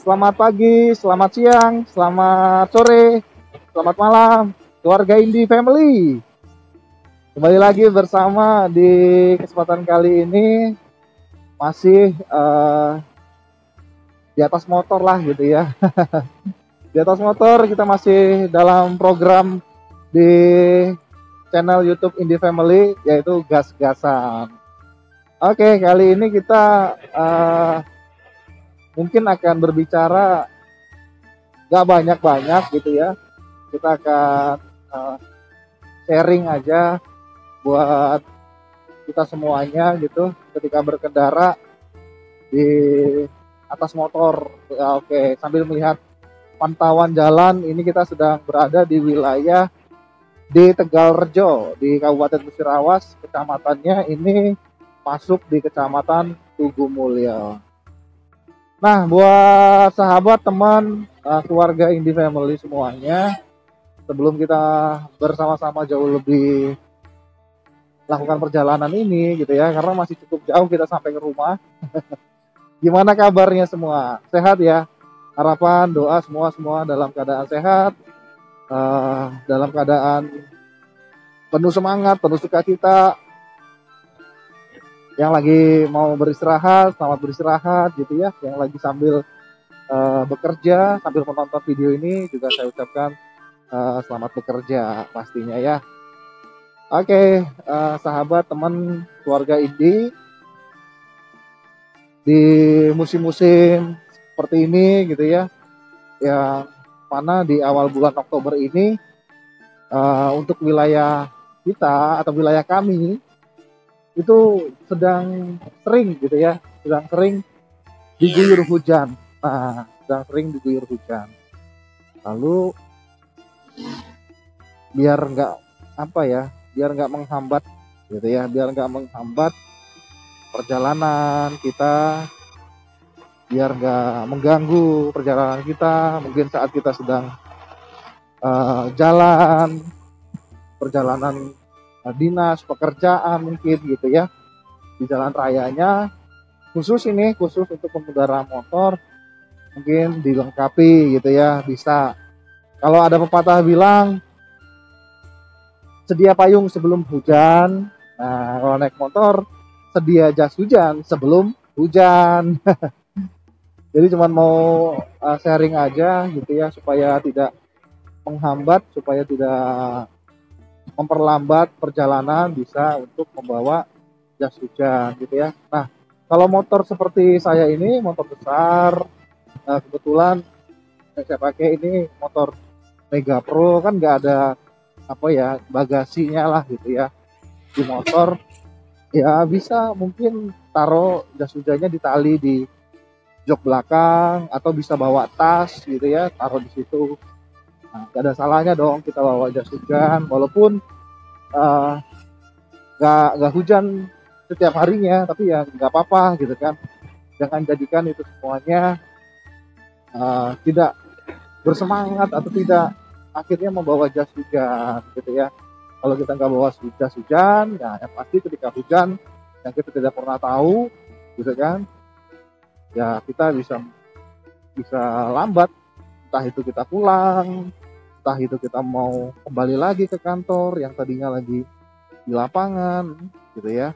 Selamat pagi, selamat siang, selamat sore, selamat malam, keluarga Indie Family. Kembali lagi bersama di kesempatan kali ini masih di atas motor lah gitu ya. Di atas motor kita masih dalam program di channel YouTube Indie Family yaitu Gas-Gasan. Oke, kali ini kita mungkin akan berbicara gak banyak-banyak gitu ya. Kita akan sharing aja buat kita semuanya gitu ketika berkendara di atas motor. Ya, oke, sambil melihat pantauan jalan, ini kita sedang berada di wilayah di Tegalrejo di Kabupaten Musirawas. Kecamatannya ini masuk di Kecamatan Tugu Mulyo. Nah, buat sahabat, teman, keluarga Indie Family semuanya, sebelum kita bersama-sama jauh lebih lakukan perjalanan ini gitu ya, karena masih cukup jauh kita sampai ke rumah. Gimana kabarnya semua? Sehat ya? Harapan, doa semua dalam keadaan sehat, dalam keadaan penuh semangat, penuh sukacita. Yang lagi mau beristirahat, selamat beristirahat gitu ya. Yang lagi sambil bekerja, sambil menonton video ini juga saya ucapkan selamat bekerja pastinya ya. Oke, sahabat, teman, keluarga Indie, di musim-musim seperti ini gitu ya, yang mana di awal bulan Oktober ini untuk wilayah kita atau wilayah kami itu sedang sering gitu ya, sedang sering diguyur hujan. Nah, sedang sering diguyur hujan. Lalu biar nggak menghambat gitu ya, biar nggak menghambat perjalanan kita, biar nggak mengganggu perjalanan kita, mungkin saat kita sedang jalan perjalanan dinas, pekerjaan mungkin gitu ya, di jalan rayanya, khusus untuk pengendara motor mungkin dilengkapi gitu ya. Bisa, kalau ada pepatah bilang sedia payung sebelum hujan, nah kalau naik motor sedia jas hujan sebelum hujan. Jadi cuman mau sharing aja gitu ya, supaya tidak menghambat, supaya tidak memperlambat perjalanan, bisa untuk membawa jas hujan gitu ya. Nah, kalau motor seperti saya ini motor besar, kebetulan yang saya pakai ini motor Mega Pro, kan nggak ada bagasinya lah gitu ya di motor. Ya bisa mungkin taruh jas hujannya di tali di jok belakang, atau bisa bawa tas gitu ya, taruh di situ. Nah, gak ada salahnya dong kita bawa jas hujan, walaupun gak hujan setiap harinya, tapi ya nggak apa-apa gitu kan. Jangan jadikan itu semuanya tidak bersemangat atau tidak akhirnya membawa jas hujan gitu ya. Kalau kita nggak bawa jas hujan, ya yang pasti ketika hujan yang kita tidak pernah tahu gitu kan, ya kita bisa lambat, entah itu kita pulang, entah itu kita mau kembali lagi ke kantor yang tadinya lagi di lapangan gitu ya.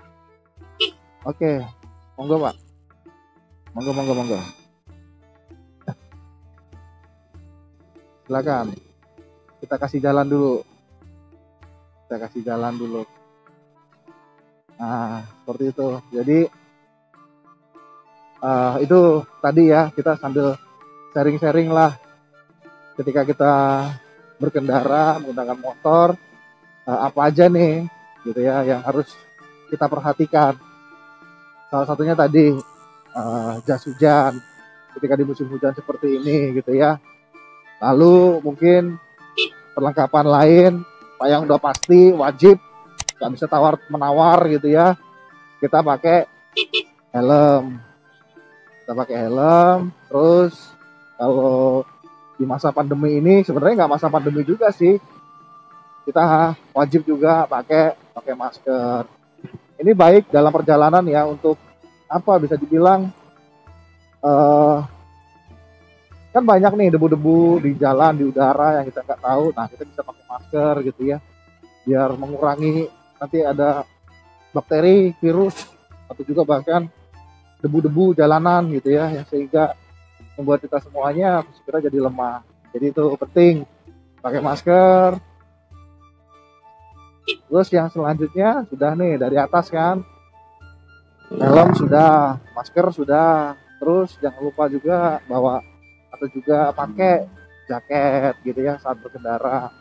Oke, monggo Pak, monggo silakan, kita kasih jalan dulu. Nah, seperti itu. Jadi itu tadi ya, kita sambil sharing lah ketika kita berkendara menggunakan motor, apa aja nih gitu ya yang harus kita perhatikan. Salah satunya tadi jas hujan ketika di musim hujan seperti ini gitu ya. Lalu mungkin perlengkapan lain yang udah pasti wajib, nggak bisa tawar menawar gitu ya, kita pakai helm. Terus kalau di masa pandemi ini, sebenarnya nggak masa pandemi juga sih, kita wajib juga pakai masker. Ini baik dalam perjalanan ya, untuk bisa dibilang kan banyak nih debu-debu di jalan, di udara yang kita nggak tahu. Nah, kita bisa pakai masker gitu ya, biar mengurangi nanti ada bakteri, virus, atau juga bahkan debu-debu jalanan gitu ya, yang sehingga membuat kita semuanya segera jadi lemah. Jadi itu penting, pakai masker. Terus yang selanjutnya sudah nih dari atas kan, helm sudah, masker sudah, terus jangan lupa juga bawa atau juga pakai jaket gitu ya saat berkendara.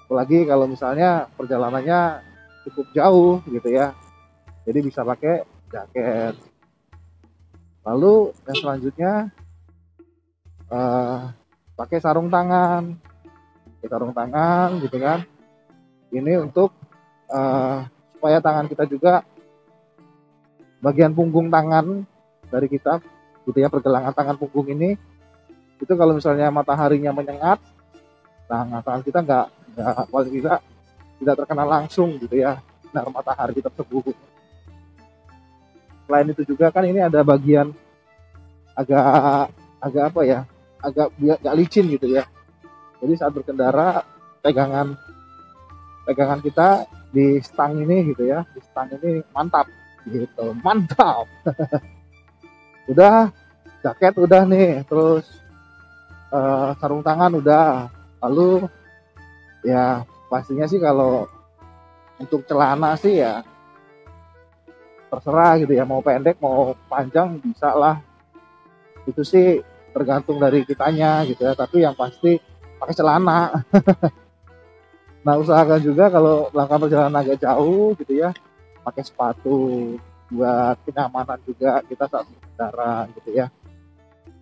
Apalagi kalau misalnya perjalanannya cukup jauh gitu ya, jadi bisa pakai jaket. Lalu yang selanjutnya pakai sarung tangan, gitu kan. Ini untuk supaya tangan kita juga, bagian punggung tangan dari kita gitu ya, pergelangan tangan punggung ini, itu kalau misalnya mataharinya menyengat, tangan kita nggak paling tidak terkena langsung gitu ya sinar matahari tersebut. Selain itu juga kan ini ada bagian agak apa ya, agak licin gitu ya. Jadi saat berkendara pegangan kita di stang ini gitu ya, di stang ini mantap gitu, mantap. Udah, jaket udah nih, terus sarung tangan udah. Lalu ya pastinya sih kalau untuk celana sih ya terserah gitu ya, mau pendek mau panjang bisa lah, itu sih tergantung dari kitanya gitu ya, tapi yang pasti pakai celana. Nah, usahakan juga kalau melakukan perjalanan agak jauh gitu ya, pakai sepatu buat kenyamanan juga kita saat berkendara gitu ya.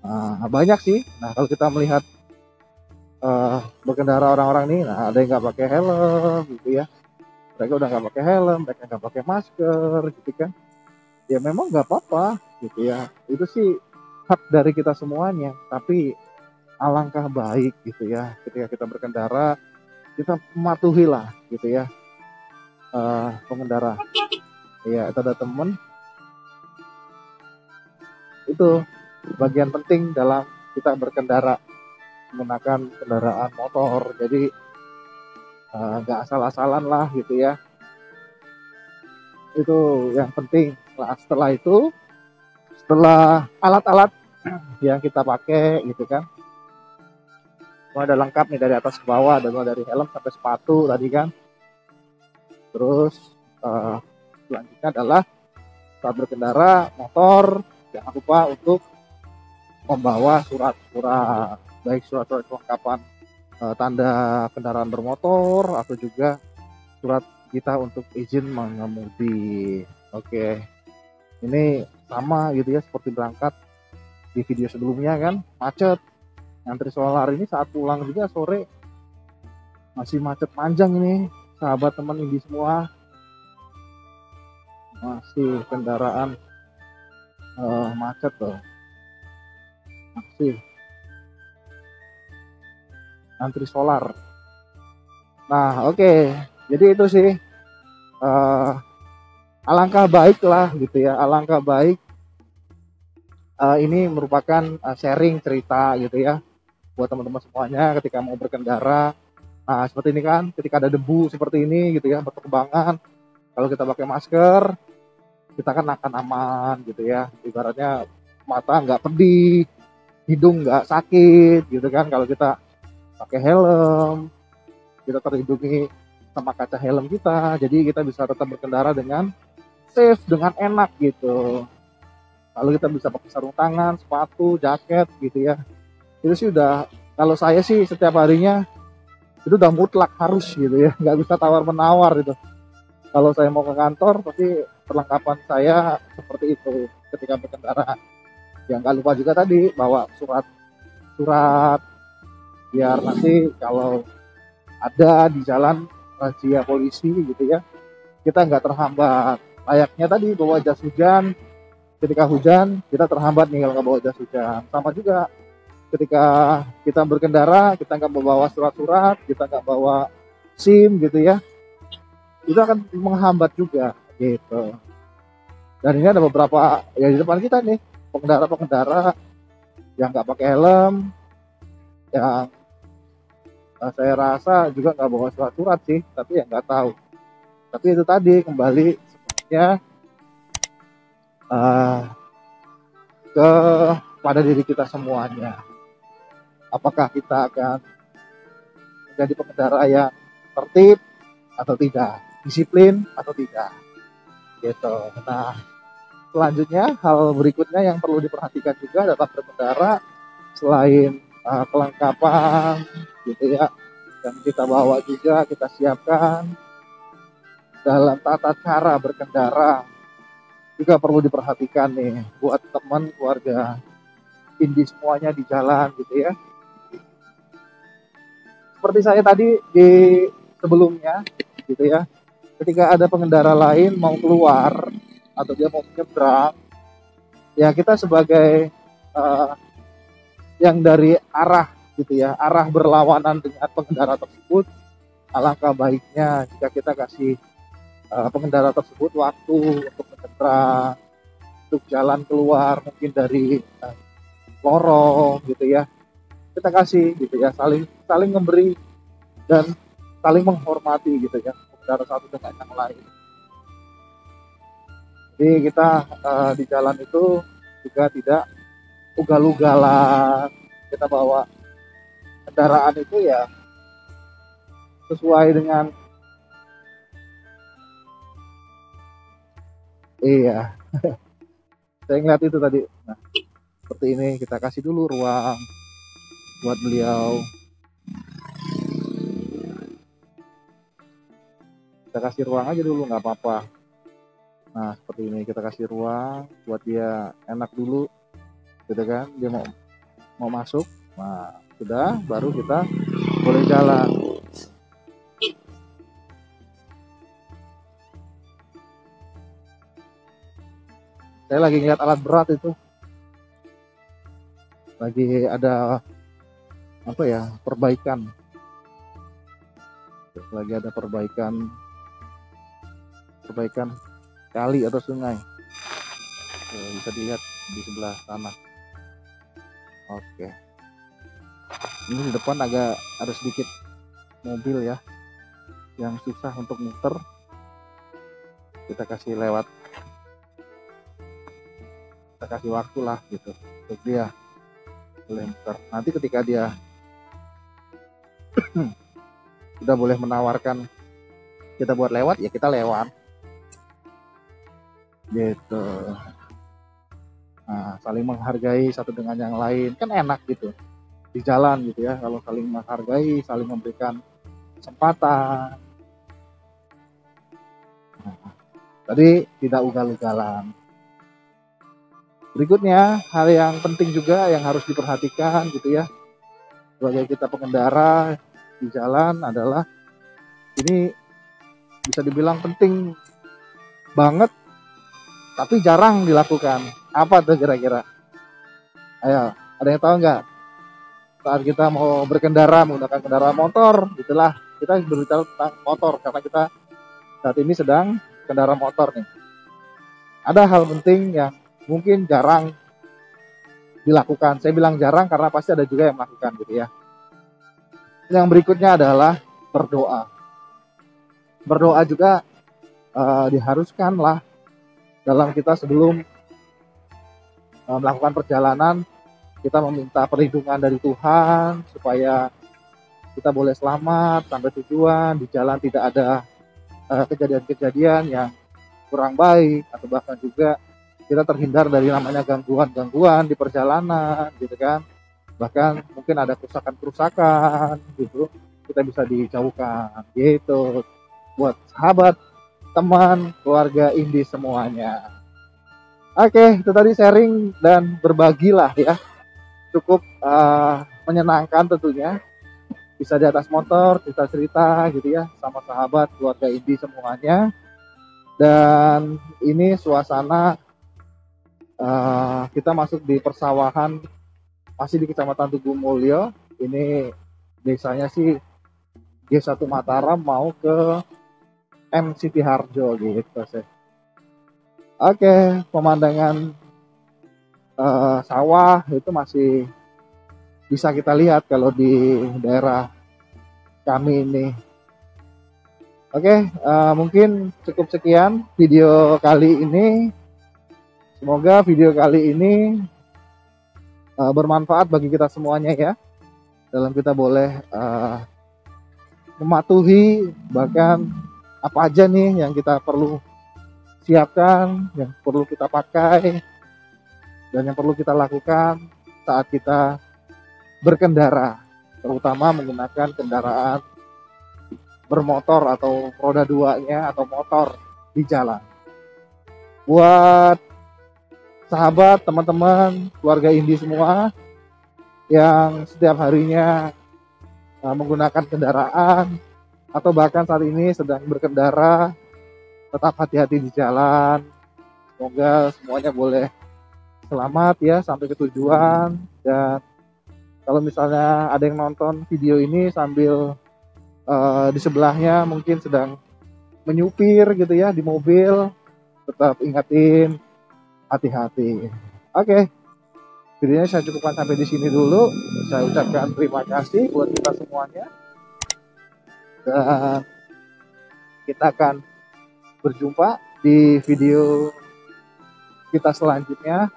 Nah, banyak sih. Nah, kalau kita melihat berkendara orang-orang nih, nah ada yang nggak pakai helm gitu ya, mereka udah nggak pakai helm, mereka nggak pakai masker gitu kan. Ya memang nggak apa-apa gitu ya, itu sih hak dari kita semuanya, tapi alangkah baik gitu ya ketika kita berkendara kita mematuhi lah gitu ya pengendara. Ya itu ada temen, itu bagian penting dalam kita berkendara menggunakan kendaraan motor. Jadi nggak asal-asalan lah gitu ya, itu yang penting. Nah, setelah alat-alat yang kita pakai gitu kan, semua ada lengkap nih dari atas ke bawah, dari helm sampai sepatu tadi kan. Terus selanjutnya adalah saat berkendara motor jangan lupa untuk membawa surat-surat, baik surat-surat kelengkapan tanda kendaraan bermotor atau juga surat kita untuk izin mengemudi. Oke, ini sama gitu ya seperti berangkat di video sebelumnya kan, macet, antri solar ini saat pulang juga sore masih macet panjang ini sahabat teman ini semua, masih kendaraan macet loh, masih antri solar. Nah oke, jadi itu sih alangkah baik lah gitu ya, alangkah baik ini merupakan sharing cerita gitu ya buat teman-teman semuanya ketika mau berkendara. Nah seperti ini kan, ketika ada debu seperti ini gitu ya berterbangan, kalau kita pakai masker kita kan akan aman gitu ya, ibaratnya mata nggak pedih, hidung nggak sakit gitu kan. Kalau kita pakai helm kita terlindungi sama kaca helm kita, jadi kita bisa tetap berkendara dengan safe, dengan enak gitu. Lalu kita bisa pakai sarung tangan, sepatu, jaket gitu ya. Itu sih udah, kalau saya sih setiap harinya itu udah mutlak harus gitu ya, nggak bisa tawar menawar gitu. Kalau saya mau ke kantor pasti perlengkapan saya seperti itu ketika berkendara. Yang nggak lupa juga tadi bawa surat biar nanti kalau ada di jalan razia polisi gitu ya, kita nggak terhambat. Layaknya tadi bawa jas hujan, ketika hujan kita terhambat nih kalau nggak bawa jas hujan. Sama juga ketika kita berkendara, kita nggak bawa surat-surat, kita nggak bawa SIM gitu ya, itu akan menghambat juga gitu. Dan ini ada beberapa ya di depan kita nih pengendara yang nggak pakai helm, yang saya rasa juga nggak bawa surat-surat sih, tapi ya nggak tahu. Tapi itu tadi kembali sebenarnya ke pada diri kita semuanya. Apakah kita akan menjadi pengendara yang tertib atau tidak, disiplin atau tidak, gitu. Nah, selanjutnya hal berikutnya yang perlu diperhatikan juga adalah berkendara selain kelengkapan, gitu ya, yang kita bawa juga kita siapkan dalam tata cara berkendara juga perlu diperhatikan nih buat teman keluarga Indi semuanya di jalan, gitu ya. Seperti saya tadi di sebelumnya, gitu ya, ketika ada pengendara lain mau keluar atau dia mau menyeberang, ya kita sebagai yang dari arah, gitu ya, arah berlawanan dengan pengendara tersebut, alangkah baiknya jika kita kasih pengendara tersebut waktu untuk menyeberang, untuk jalan keluar mungkin dari lorong, gitu ya. Kita kasih, gitu ya, saling memberi dan saling menghormati, gitu ya, pengendara satu dengan yang lain. Jadi kita di jalan itu juga tidak ugal-ugalan, kita bawa kendaraan itu ya sesuai dengan iya. Saya ngeliat itu tadi. Nah, seperti ini kita kasih dulu ruang buat beliau. Kita kasih ruang aja dulu, nggak apa-apa. Nah, seperti ini kita kasih ruang buat dia enak dulu, gitu kan. Dia mau masuk. Nah, sudah, baru kita boleh jalan. Saya lagi ngeliat alat berat itu. Lagi ada apa ya, perbaikan. Lagi ada perbaikan kali atau sungai. Bisa dilihat di sebelah sana. Oke. Ini di depan agak ada sedikit mobil ya, yang susah untuk muter. Kita kasih lewat. Kita kasih waktu lah gitu untuk dia boleh muter. Nanti ketika dia sudah boleh menawarkan kita buat lewat, ya kita lewat gitu. Nah, saling menghargai satu dengan yang lain kan enak gitu di jalan, gitu ya, kalau saling menghargai, saling memberikan kesempatan. Nah, tadi tidak ugal-ugalan. Berikutnya, hal yang penting juga yang harus diperhatikan, gitu ya, sebagai kita pengendara di jalan adalah, ini bisa dibilang penting banget tapi jarang dilakukan. Apa tuh kira-kira? Ayo, ada yang tahu nggak? Saat kita mau berkendara menggunakan kendaraan motor, gitulah, kita berbicara tentang motor karena kita saat ini sedang kendaraan motor nih. Ada hal penting yang mungkin jarang dilakukan. Saya bilang jarang karena pasti ada juga yang melakukan, gitu ya. Yang berikutnya adalah berdoa. Berdoa juga diharuskan lah dalam kita sebelum melakukan perjalanan. Kita meminta perlindungan dari Tuhan supaya kita boleh selamat sampai tujuan, di jalan tidak ada kejadian-kejadian yang kurang baik, atau bahkan juga kita terhindar dari namanya gangguan-gangguan di perjalanan, gitu kan. Bahkan mungkin ada kerusakan-kerusakan gitu, kita bisa dijauhkan gitu. Buat sahabat, teman, keluarga Indi semuanya. Oke, itu tadi sharing dan berbagilah ya. Cukup menyenangkan tentunya. Bisa di atas motor, cerita-cerita gitu ya, sama sahabat, keluarga Indi semuanya. Dan ini suasana kita masuk di persawahan, masih di Kecamatan Tugu Mulyo. Ini desanya sih G1 Mataram mau ke M Siti Harjo gitu sih. Oke, pemandangan sawah itu masih bisa kita lihat kalau di daerah kami ini. Oke, mungkin cukup sekian video kali ini. Semoga video kali ini bermanfaat bagi kita semuanya ya. Dalam kita boleh mematuhi bahkan apa aja nih yang kita perlu siapkan, yang perlu kita pakai, dan yang perlu kita lakukan saat kita berkendara, terutama menggunakan kendaraan bermotor atau roda duanya atau motor di jalan. Buat sahabat, teman-teman, keluarga Indi semua yang setiap harinya menggunakan kendaraan atau bahkan saat ini sedang berkendara, tetap hati-hati di jalan. Semoga semuanya boleh selamat ya sampai ke tujuan. Dan kalau misalnya ada yang nonton video ini sambil di sebelahnya mungkin sedang menyupir gitu ya di mobil, tetap ingatin hati-hati. Oke, videonya saya cukupkan sampai di sini dulu. Saya ucapkan terima kasih buat kita semuanya, dan kita akan berjumpa di video kita selanjutnya.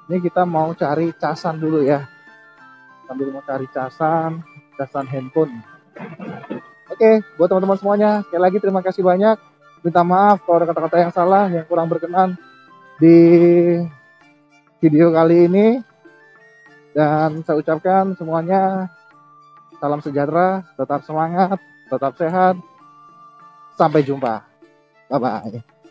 Ini kita mau cari casan dulu ya, sambil mau cari casan handphone. Oke, buat teman-teman semuanya, sekali lagi terima kasih banyak. Minta maaf kalau ada kata-kata yang salah, yang kurang berkenan di video kali ini. Dan saya ucapkan semuanya salam sejahtera, tetap semangat, tetap sehat. Sampai jumpa. Bye-bye.